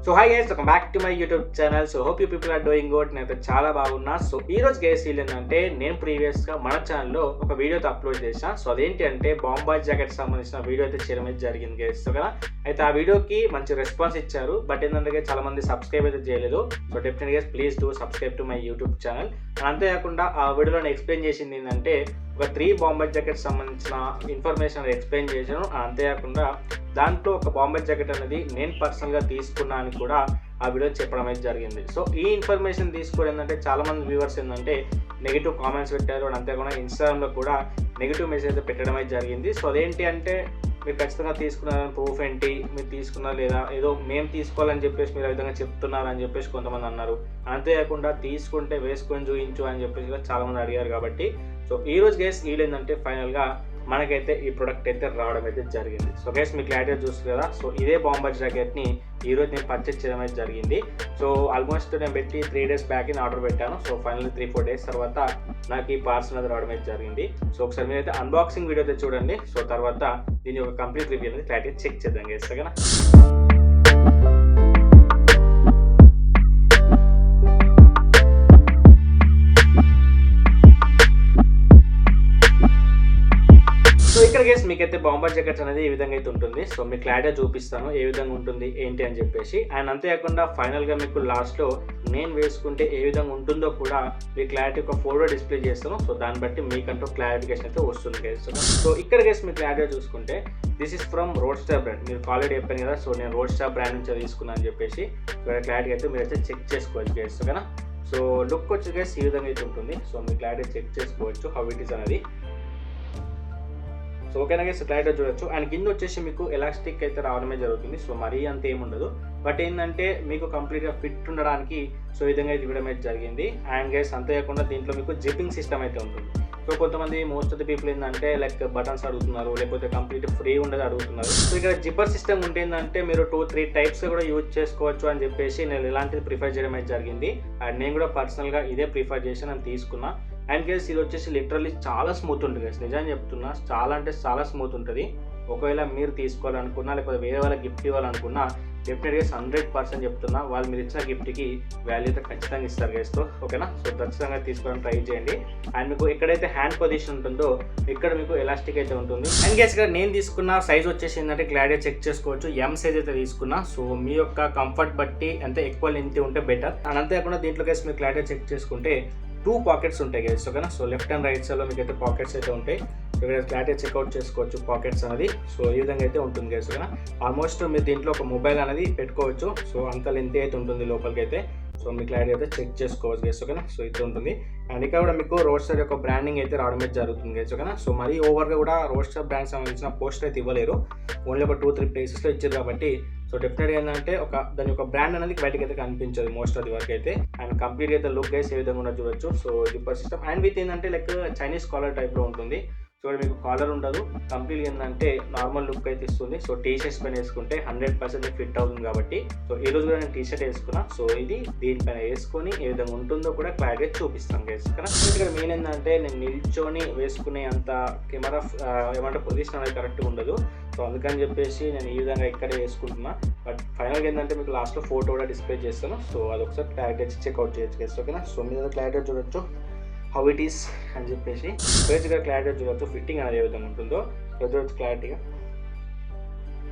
So hi guys, welcome back to my YouTube channel. So hope you people are doing good. నేనైతే చాలా బాగున్నా. So ఈ రోజు guys ఏంటంటే నేను ప్రీవియస్గా మన ఛానల్లో ఒక వీడియోతో అప్లోడ్ చేశాను. సో అదేంటి అంటే బాంబాయ్ జాకెట్ సంబంధించిన వీడియో అయితే చేయడం అయితే జరిగింది గైస్. సో కదా అయితే ఆ వీడియోకి మంచి రెస్పాన్స్ ఇచ్చారు. బట్ ఏంటంటే చాలా మంది సబ్స్క్రైబ్ అయితే చేయలేదు. సో డెఫినెట్గా please do subscribe to my YouTube channel. అంతేకాకుండా ఆ వీడియోలో ఎక్స్ప్లెయిన్ చేసింది ఏంటంటే ఒక 3 బాంబాయ్ జాకెట్ సంబంధించిన ఇన్ఫర్మేషన్ ఎక్స్ప్లెయిన్ చేశాను. అంతేకాకుండా దాంట్లో ఒక బాంబాయ్ జాకెట్ అనేది నేను పర్సనల్గా తీసుకున్నా అని కూడా ఆ వీడియో చెప్పడం అయితే జరిగింది. సో ఈ ఇన్ఫర్మేషన్ తీసుకొని ఏంటంటే చాలా మంది వ్యూవర్స్ ఏంటంటే నెగిటివ్ కామెంట్స్ పెట్టారు. అంతేకాకుండా ఇన్స్టాగ్రామ్లో కూడా నెగిటివ్ మెసేజ్ అయితే పెట్టడం అయితే జరిగింది. సో అదేంటి అంటే మీరు ఖచ్చితంగా తీసుకున్నారని ప్రూఫ్ ఏంటి, మీరు తీసుకున్నారా లేదా, ఏదో మేము తీసుకోవాలని చెప్పేసి మీరు ఆ విధంగా చెప్తున్నారని చెప్పేసి కొంతమంది అన్నారు. అంతేకాకుండా తీసుకుంటే వేసుకొని చూపించు అని చెప్పేసి చాలామంది అడిగారు. కాబట్టి సో ఈ రోజు గైస్ ఏంటంటే ఫైనల్గా మనకైతే ఈ ప్రోడక్ట్ అయితే రావడం అయితే జరిగింది. సో గైస్ మీకు క్లారిటీ చూస్తుంది కదా. సో ఇదే బాంబాయ్ జాకెట్ని ఈరోజు నేను పర్చేస్ చేయడం అయితే జరిగింది. సో ఆల్మోస్ట్ నేను పెట్టి 3 days బ్యాక్ ఆర్డర్ పెట్టాను. సో ఫైనల్లీ 3-4 days తర్వాత నాకు ఈ పార్సల్ అనేది రావడం అయితే జరిగింది. సో ఒకసారి మీరైతే అన్బాక్సింగ్ వీడియో అయితే చూడండి. సో తర్వాత దీని ఒక కంప్లీట్ రివ్యూ అనేది క్లారిటీ చెక్ చేద్దాం గైస్. ఓకేనా. ఇక్కడ గైస్ మీకైతే బాంబాయ్ జాకెట్స్ అనేది ఈ విధంగా అయితే ఉంటుంది. సో మీకు క్లారిటీ చూపిస్తాను ఏ విధంగా ఉంటుంది ఏంటి అని చెప్పేసి. అండ్ అంతేకాకుండా ఫైనల్గా మీకు లాస్ట్లో నేను వేసుకుంటే ఏ విధంగా ఉంటుందో కూడా మీ క్లారిటీ ఒక ఫోటో డిస్ప్లే చేస్తాను. సో దాన్ని బట్టి మీకంటూ క్లారిఫికేషన్ అయితే వస్తుంది గైస్. సో ఇక్కడ గైస్ మీకు క్లారిటీ చూసుకుంటే దిస్ ఇస్ ఫ్రమ్ రోడ్స్టార్ బ్రాండ్. మీరు ఆల్రెడీ చెప్పాను కదా. సో నేను రోడ్స్టార్ బ్రాండ్ నుంచి తీసుకున్నాను అని చెప్పేసి క్లారిటీ అయితే మీరైతే చెక్ చేసుకోవచ్చు గైస్. ఓకేనా. సో లుక్ వచ్చి గైస్ ఈ విధంగా అయితే ఉంటుంది. సో మీ క్లారిటీ చెక్ చేసుకోవచ్చు హౌ ఇట్ ఈస్ అనేది. సో ఓకేనా గైస్, క్లారిటీ చూడొచ్చు. అండ్ కింద వచ్చేసి మీకు ఎలాస్టిక్ అయితే రావడమే జరుగుతుంది. సో మరీ అంత ఏముండదు. బట్ ఏంటంటే మీకు కంప్లీట్గా ఫిట్ ఉండడానికి సో ఈ విధంగా అయితే ఇవ్వడం అయితే జరిగింది. అండ్ గైస్ అంతేకాకుండా దీంట్లో మీకు జిప్పింగ్ సిస్టమ్ అయితే ఉంటుంది. సో కొంతమంది మోస్ట్ ఆఫ్ ది పీపుల్ ఏంటంటే లైక్ బటన్స్ అడుగుతున్నారు, లేకపోతే కంప్లీట్ ఫ్రీ ఉండేది అడుగుతున్నారు. సో ఇక్కడ జిప్పర్ సిస్టమ్ ఉంటే ఏంటంటే మీరు 2-3 టైప్స్ కూడా యూజ్ చేసుకోవచ్చు అని చెప్పేసి నేను ఇలాంటిది ప్రిఫర్ చేయడం అయితే జరిగింది. అండ్ నేను కూడా పర్సనల్గా ఇదే ప్రిఫర్ చేసి నేను తీసుకున్నా. అండ్ గైస్ ఇది వచ్చేసి లిటరల్లీ చాలా స్మూత్ ఉంటుంది గైస్. నిజంగా చెప్తున్నా, చాలా అంటే చాలా స్మూత్ ఉంటుంది. ఒకవేళ మీరు తీసుకోవాలనుకున్నా లేకపోతే వేరే వాళ్ళకి గిఫ్ట్ ఇవ్వాలనుకున్నా డెఫినెట్గా 100% చెప్తున్నా వాళ్ళు మీరు ఇచ్చిన గిఫ్ట్కి వాల్యూ అయితే ఖచ్చితంగా ఇస్తారు గైస్తో. ఓకేనా. సో ఖచ్చితంగా తీసుకోవడానికి ట్రై చేయండి. అండ్ మీకు ఎక్కడైతే హ్యాండ్ పొజిషన్ ఉంటుందో ఇక్కడ మీకు ఎలాస్టిక్ అయితే ఉంటుంది. అండ్ గైస్ ఇక్కడ నేను తీసుకున్న సైజ్ వచ్చేసి ఏంటంటే క్లారిటీ చెక్ చేసుకోవచ్చు. ఎం సైజ్ అయితే తీసుకున్నా. సో మీ యొక్క కంఫర్ట్ బట్టి ఎంత ఎక్కువ లెంత్ ఉంటే బెటర్. అండ్ అంతేకాకుండా దీంట్లో గైస్ మీరు క్లారిటీ చెక్ చేసుకుంటే 2 పాకెట్స్ ఉంటాయి గైస్. ఓకేనా. సో లెఫ్ట్ అండ్ రైట్ సైడ్లో మీకు అయితే పాకెట్స్ అయితే ఉంటాయి. సో ఇక్కడ క్లారిటీ చెక్అవుట్ చేసుకోవచ్చు పాకెట్స్ అనేది. సో ఈ విధంగా అయితే ఉంటుంది గైస్. ఓకేనా. ఆల్మోస్ట్ మీరు దీంట్లో ఒక మొబైల్ అనేది పెట్టుకోవచ్చు. సో అంత లెంత్ అయితే ఉంటుంది లోపలికి అయితే. సో మీ క్లారిటీ అయితే చెక్ చేసుకోవచ్చు గైస్. ఓకేనా. సో ఇది ఉంటుంది. అండ్ ఇక్కడ కూడా మీకు రోడ్స్టార్ యొక్క బ్రాండింగ్ అయితే రావడం అయితే జరుగుతుంది గైస్. ఓకేనా. సో మరీ ఓవర్గా కూడా రోడ్స్టార్ బ్రాండ్ సంబంధించిన పోస్టర్ అయితే ఇవ్వలేరు. ఓన్లీ ఒక 2-3 ప్లేసెస్లో ఇచ్చారు కాబట్టి సో డెఫినెట్గా ఏంటంటే దాని యొక్క బ్రాండ్ అనేది బయటకి అయితే కనిపించదు మోస్ట్ ఆఫ్ ది వర్క్ అయితే. అండ్ కంప్లీట్గా అయితే లుక్ గైస్ ఏ విధంగా ఉన్నది చూడొచ్చు. So zipper system and with ఏంటంటే లైక్ చైనీస్ కాలర్ టైప్లో ఉంటుంది. సో మీకు కాలర్ ఉండదు. కంప్లీట్గా ఏంటంటే నార్మల్ లుక్ అయితే ఇస్తుంది. సో టీ షర్ట్స్ పైన వేసుకుంటే 100% ఫిట్ అవుతుంది కాబట్టి సో ఈ రోజు కూడా నేను టీ షర్ట్ వేసుకున్నా. సో ఇది దీనిపైన వేసుకొని ఏ విధంగా ఉంటుందో కూడా క్లారిటీ చూపిస్తాను గైస్. కానీ ఇక్కడ మెయిన్ ఏంటంటే నేను నిల్చొని వేసుకునే అంత కెమెరా ఏమంటే పొజిషన్ అనేది కరెక్ట్గా ఉండదు. సో అందుకని చెప్పేసి నేను ఈ విధంగా ఇక్కడే వేసుకుంటున్నా. బట్ ఫైనల్గా ఏంటంటే మీకు లాస్ట్లో ఫోటో కూడా డిస్ప్లే చేస్తాను. సో అదొకసారి క్లారిటీ చెక్అవుట్ చేయొచ్చు గైస్. ఓకేనా. సో మీద క్లారిటీ చూడొచ్చు హౌ ఇట్ ఈస్ అని చెప్పేసి. బేసిక్గా క్లారిటీ చూడొచ్చు ఫిట్టింగ్ అనేది ఏ విధంగా ఉంటుందో చూడొచ్చు. క్లారిటీగా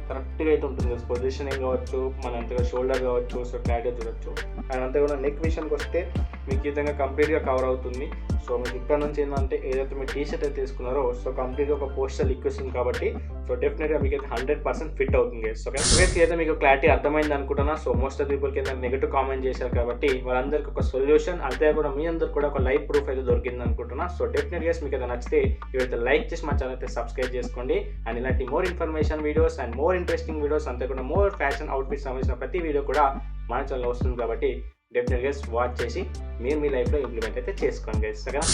కరెక్ట్గా అయితే ఉంటుంది. పొజిషనింగ్ కావచ్చు, మన అంతగా షోల్డర్ కావచ్చు. సో క్లారిటీ చూడొచ్చు. అండ్ అంతేకాకుండా నెక్ విషయానికి వస్తే మీకు ఈ విధంగా కంప్లీట్గా కవర్ అవుతుంది. సో మీకు ఇక్కడ నుంచి ఏంటంటే ఏదైతే మీరు టీ షర్ట్ అయితే తీసుకున్నారో సో కంప్లీట్గా ఒక పోస్టర్ లిక్విస్తుంది కాబట్టి సో డెఫినెట్గా మీకు అయితే 100% ఫిట్ అవుతుంది గైస్. ఓకే గైస్ అయితే మీకు క్లారిటీ అర్థమైంది అనుకుంటున్నా. సో మోస్ట్ ఆఫ్ పీపుల్కి ఏంటంటే నెగిటివ్ కామెంట్ చేశారు కాబట్టి వాళ్ళందరికీ ఒక సొల్యూషన్ అంతేకాకుండా మీ అందరికి కూడా ఒక లైవ్ ప్రూఫ్ అయితే దొరికింది అనుకుంటున్నా. సో డెఫినెట్గా మీకు అయితే నచ్చితే ఇవైతే లైక్ చేసి మా ఛానల్ అయితే సబ్స్క్రైబ్ చేసుకోండి. అండ్ ఇలాంటి more information videos and more interesting videos అంతేకాకుండా మోర్ ఫ్యాషన్ అవుట్ఫిట్ సంబంధించిన ప్రతి వీడియో కూడా మన ఛానల్లో వస్తుంది కాబట్టి డెఫినెట్గా వాచ్ చేసి మీరు మీ లైఫ్లో ఇంప్లిమెంట్ అయితే చేసుకోండి గైస్. ఓకేనా.